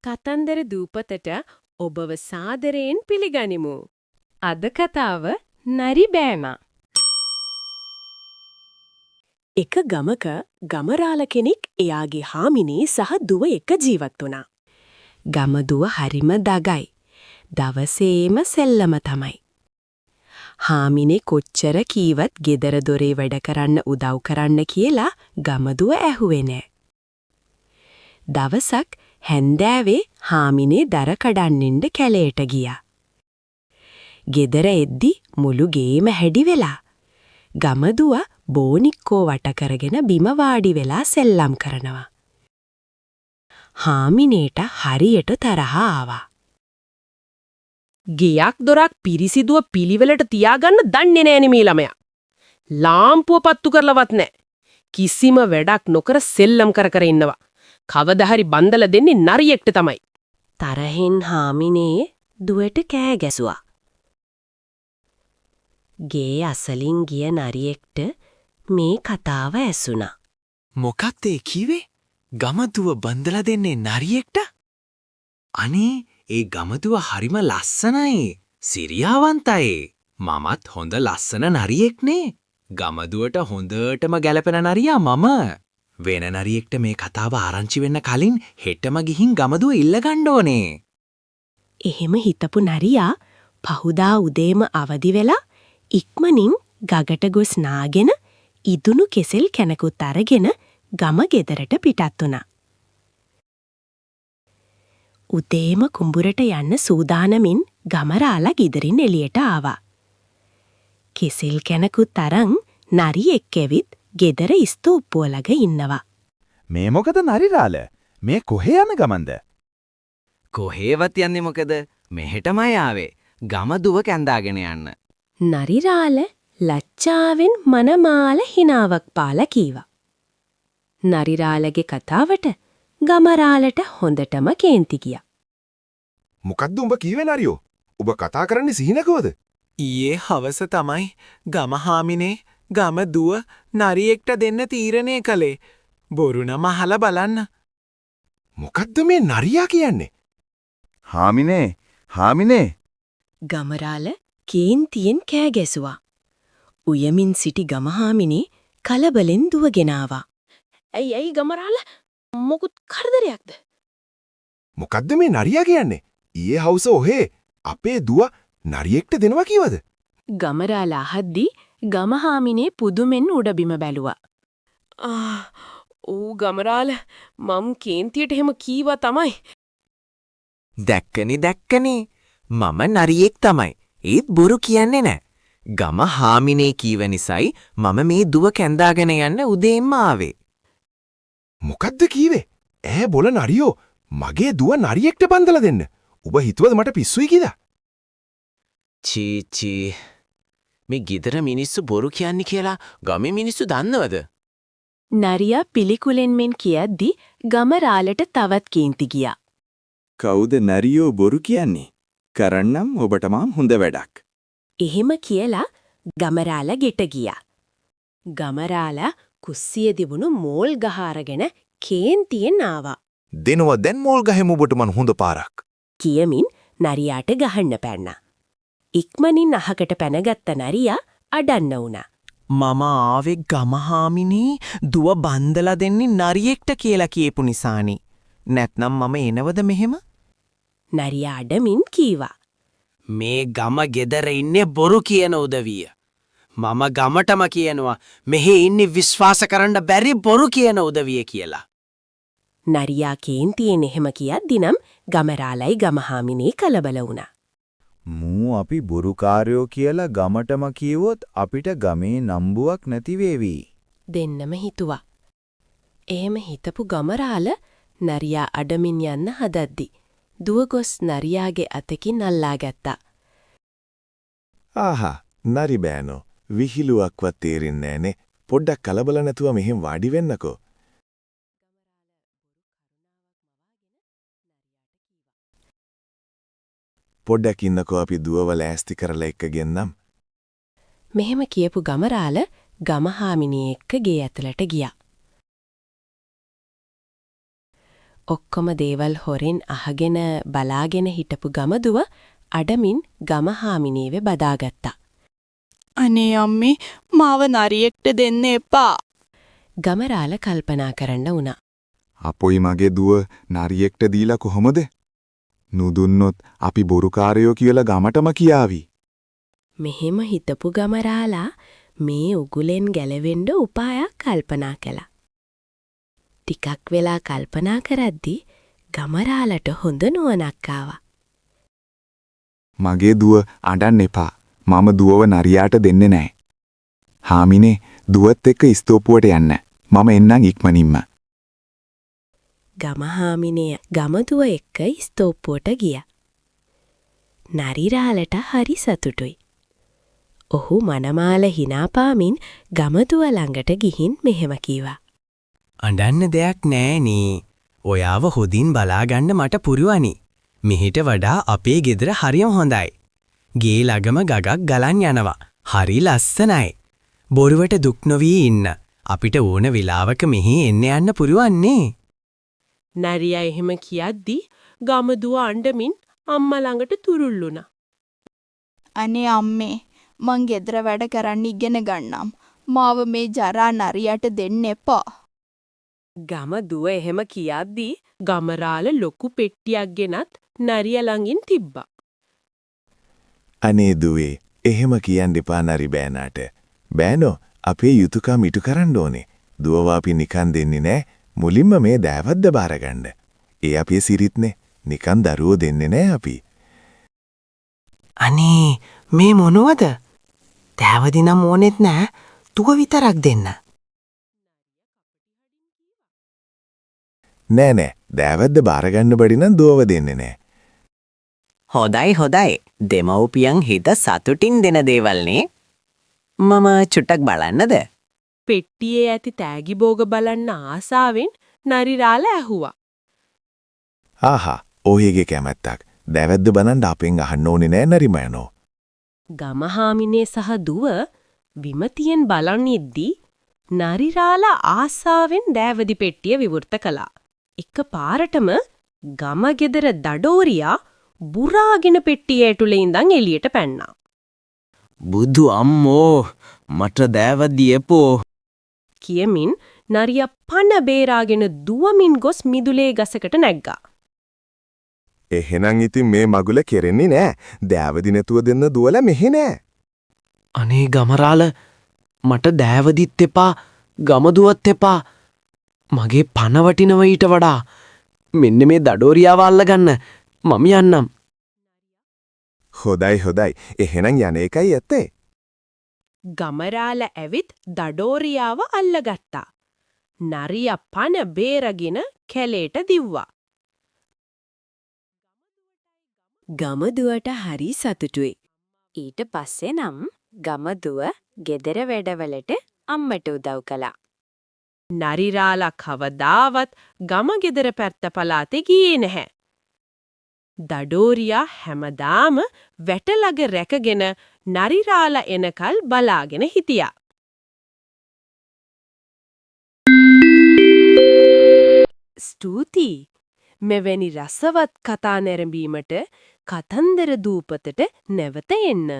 කතන්දර දූපතට ඔබව සාදරයෙන් පිළිගනිමු. අද කතාව නරි බෑමා. එක ගමක ගමරාල කෙනෙක් එයාගේ හාමිනේ සහ දුව එක ජීවත් වුණා. ගම දුව හරිම දගයි. දවසේම සෙල්ලම තමයි. හාමිනේ කොච්චර කීවත් ගෙදර දොරේ වැඩ කරන්න උදව් කරන්න කියලා ගමදුව ඇහුවේ නෑ. දවසක් හැන්දෑවේ හාමිනේ දර කඩන්නින්ද කැලේට ගියා. ගෙදර එද්දි මුළු ගේම හැඩි වෙලා. ගමදුව බෝනික්කෝ වට කරගෙන බිම වාඩි වෙලා සෙල්ලම් කරනවා. හාමිනේට හරියට තරහ ආවා. ගෙයක් දොරක් පිරිසිදුව පිළිවෙලට තියාගන්න දන්නේ නෑනේ මේ ළමයා. ලාම්පුව පත්තු කරලවත් නෑ. කිසිම වැඩක් නොකර සෙල්ලම් කර ඉන්නවා. කවදා හරි බන්දලා දෙන්නේ නරියෙක්ට තමයි. තරහෙන් හාමිනේ දුවට කෑ ගැසුවා. ගේ අසලින් ගිය නරියෙක්ට මේ කතාව ඇසුණා. මොකක්ද ඒ කිව්වේ? ගමදුව බන්දලා දෙන්නේ නරියෙක්ට? අනේ ඒ ගමදුව හරිම ලස්සනයි. සිරියාවන්තයි. මමත් හොඳ ලස්සන නරියෙක්නේ. ගමදුවට හොඳටම ගැලපෙන නරියා මම. වෙන නරියෙක්ට මේ කතාව ආරංචි වෙන්න කලින් හෙටම ගිහින් ගමදුව ඉල්ලගන්න ඕනේ. එහෙම හිතපු නරියා පහුදා උදේම අවදි වෙලා ඉක්මනින් ගගට ගොස් නාගෙන ඉදුණු කෙසෙල් කැනකුත් අරගෙන ගම ගෙදරට පිටත් වුණා. උදේම කුඹුරට යන්න සූදානමින් ගමරාලා ගෙදරින් එළියට ආවා. කෙසෙල් කැනකුත් අරන් නරියෙක් ඇවිත් ගෙදර ස්තූපුව ළඟ ඉන්නවා. මේ මොකද නරිරාල? මේ කොහේ යන ගමන්ද? කොහේවත් යන්නේ මොකද? මෙහෙටමයි ආවේ. ගමදුව කැඳාගෙන යන්න. නරිරාල ලැජ්ජාවෙන් මනමාල හිනාවක් පාලා කීවා. නරිරාලගේ කතාවට ගමරාලට හොඳටම කේන්ති ගියා. මොකද්ද උඹ කීවේ නරියෝ? ඔබ කතා කරන්නේ සිහිනකවද? ඊයේ හවස තමයි ගමහාමිනේ ගමදුව නරියෙක්ට දෙන්න තීරණය කළේ. බොරු නම අහලා බලන්න. මොකද්ද මේ නරියා කියන්නේ? හාමිනේ. ගමරාල කේන්තියෙන් කෑ ගැසුවා. උයමින් සිටි ගමහාමිනේ කලබලෙන් දුවගෙන ආවා. ඇයි ගමරාල මොකුත් කරදරයක්ද? මොකද්ද මේ නරියා කියන්නේ? ඊයේ හවස ඔහේ අපේ දුව නරියෙක්ට දෙනවා කීවද? ගමරාල අහද්දී ගමහාමිනේ පුදුමෙන් උඩබිම බැලුවා. ඌ ගමරාල මම් කේන්තියට එහෙම කීවා තමයි. දැක්කනේ. මම නරියෙක් තමයි. ඒත් බොරු කියන්නේ නෑ. ගම හාමිනේ කීව නිසායි මම මේ දුව කැඳාගෙන යන්න උදේම ආවේ. මොකද්ද කීවේ? බොල නරියෝ මගේ දුව නරියෙක්ට බන්දලා දෙන්න. ඔබ හිතුවද මට පිස්සුයි කියලා? චී මේ ගෙදර මිනිස්සු බොරු කියන්නේ කියලා ගමේ මිනිස්සු දන්නවද? නරියා පිළිකුලෙන් මෙන් කියද්දි ගමරාලට තවත් කේන්ති ගියා. කවුද නරියෝ බොරු කියන්නේ? කරන්නම් ඔබට මම හොඳ වැඩක්. එහෙම කියලා ගමරාල ගෙට ගියා. ගමරාලා කුස්සියේ තිබුණු මෝල් ගහ අරගෙන කේන්තියෙන් ආවා. දෙනවා දැන් මෝල් ගහෙමු ඔබට මන් හොඳ පාරක්. කියමින් නරියාට ගහන්න පැන්නා. ඉක්මනින් අහකට පැනගත්ත නරියා අඩන්න වුණා. මම ආවේ ගමහාමිනේ දුව බන්දලා දෙන්නේ නරියෙක්ට කියලා කියපු නිසානේ. නැත්නම් මම එනවද මෙහෙම? නරියා අඩමින් කීවා. මේ ගම ගෙදර ඉන්නේ බොරු කියන උදවිය. මම ගමටම කියනවා මෙහි ඉන්නේ විශ්වාස කරන්න බැරි බොරු කියන උදවිය කියලා. නරියා කේන්තියෙන් එහෙම කියද්දි නම් ගමරාලයි ගමහාමිනේ කලබල වුණා. මූ අපි බොරුකාරයෝ කියලා ගමටම කිව්වොත් අපිට ගමේ නම්බුවක් නැති වේවි. දෙන්නම හිතුවා. එහෙම හිතපු ගමරාල නරියා අඩමින් යන්න හදද්දි දුව ගොස් නරියාගේ අතකින් අල්ලා ගත්තා. ආහා නරි බෑනෝ විහිළුවක්වත් තේරෙන්නේ නැහනේ. පොඩ්ඩක් කලබල නැතුව මෙහෙම වාඩි වෙන්නකෝ. පොඩ්ඩක් ඉන්නකෝ අපි දුවව ලෑස්ති කරලා එක්ක ගෙන්නම්. මෙහෙම කියපු ගමරාල ගමහාමිනේ එක්ක ගේ ඇතුළට ගියා. ඔක්කොම දේවල් හොරෙන් අහගෙන බලාගෙන හිටපු ගමදුව අඩමින් ගමහාමිනේව බදාගත්තා. අනේ අම්මේ මාව නරියෙක්ට දෙන්න එපා. ගමරාල කල්පනා කරන්න වුණා. අපොයි මගේ දුව නරියෙක්ට දීලා කොහොමද? නුදුන්නොත් අපි බොරුකාරයෝ කියලා ගමටම කියාවි. මෙහෙම හිතපු ගමරාලා මේ උගුලෙන් ගැලවෙන්න උපායක් කල්පනා කළා. ටිකක් වෙලා කල්පනා කරද්දි ගමරාලට හොඳ නුවණක් ආවා. මගේ දුව අඬන්න එපා. මම දුවව නරියාට දෙන්නේ නැහැ. හාමිනේ දුවත් එක්ක ස්තූපුවට යන්න. මම එන්නම් ඉක්මනින්ම. ගමහාමිනේ ගමදුව එක්ක ස්තූපුවට ගියා. නරිරාලට හරි සතුටුයි. ඔහු මනමාල hina පාමින් ගමදුව ළඟට ගිහින් මෙහෙම කීවා. අඬන්න දෙයක් නෑනේ. ඔයාව හොදින් බලාගන්න මට පුරුවනි. මෙහිට වඩා අපේ ගෙදර හරියම හොඳයි. ගේ ළඟම ගගක් ගලන් යනවා. හරි ලස්සනයි. බොරුවට දුක් නොවී ඉන්න. අපිට ඕන වෙලාවක මෙහි එන්න යන්න පුරුවන්නේ. නරියා එහෙම කියද්දි ගමදුව අඬමින් අම්මා ළඟට තුරුල්ලුණා. අනේ අම්මේ මං ගෙදර වැඩ කරන්න ඉගෙන ගන්නම්. මාව මේ ජරා නරියට දෙන්න එපා. ගමදුව එහෙම කියද්දි ගමරාල ලොකු පෙට්ටියක් ගෙනත් නරියා ළඟින් තිබ්බා. අනේ දුවේ එහෙම කියන්න එපා නරි බෑනාට. බෑනෝ අපේ යුතුයකම් ඉටු කරන්න ඕනේ. දුවව අපි නිකන් දෙන්නේ නෑ. මුලින්ම මේ දෑවද්ද බාරගන්න. ඒ අපේ සිරිත්නේ. නිකන් දරුවෝ දෙන්නේ නෑ අපි. අනේ මේ මොනවද? දෑවදි නම් ඕනෙත් නෑ. දුව විතරක් දෙන්න. නෑ නෑ දෑවද්ද බාරගන්න බැරි නම් දුවව දෙන්නේ නෑ. හොඳයි හොඳයි. දෙමව්පියන් හිත සතුටින් දෙන දේවල්නේ. මම චුට්ටක් බලන්නද? පෙට්ටියේ ඇති තෑගි බෝග බලන්න ආසාවෙන් නරිරාල ඇහුවා. ආහා ඔයගේ කැමැත්තක්. දෑවද්ද බලන්න අපෙන් අහන්න ඕනේ නෑ නරිමයනෝ. ගමහාමිනේ සහ දුව විමතියෙන් බලන් ඉද්දී නරිරාල ආසාවෙන් දෑවදි පෙට්ටිය විවෘත කළා. එක පාරටම ගම ගෙදර දඩෝරියා බුරාගෙන පෙට්ටිය ඇතුලේ ඉඳන් එළියට පැන්නා. බුදු අම්මෝ මට දෑවදි එපෝ. කියමින් නරියා පණ බේරාගෙන දුවමින් ගොස් මිදුලේ ගසකට නැග්ගා. එහෙනම් ඉතින් මේ මගුල කෙරෙන්නේ නෑ. දෑවදි නැතුව දෙන්න දුවලා මෙහෙ නෑ. අනේ ගමරාල මට දෑවදිත් එපා ගමදුවත් එපා. මගේ පණ වටිනව ඊට වඩා. මෙන්න මේ දඩෝරියාව අල්ලගන්න මම යන්නම්. හොඳයි හොඳයි. එහෙනම් යන්නේ එකයි ඇත්තේ. ගමරාල ඇවිත් දඩෝරියාව අල්ලගත්තා. නරියා පණ බේරගෙන කැලේට දිව්වා. ගමදුවට හරි සතුටුයි. ඊට පස්සේ නම් ගමදුව ගෙදර වැඩවලට අම්මට උදව් කළා. නරිරාලා කවදාවත් ගම ගෙදර පැත්ත පලාතේ ගියේ නැහැ. දඩෝරියා හැමදාම වැටලග රැකගෙන නරිරාලා එනකල් බලාගෙන හිටියා. ස්තුතියි. මෙවැනි රසවත් කතා නැරඹීමට කතන්දර දූපතට නැවත එන්න.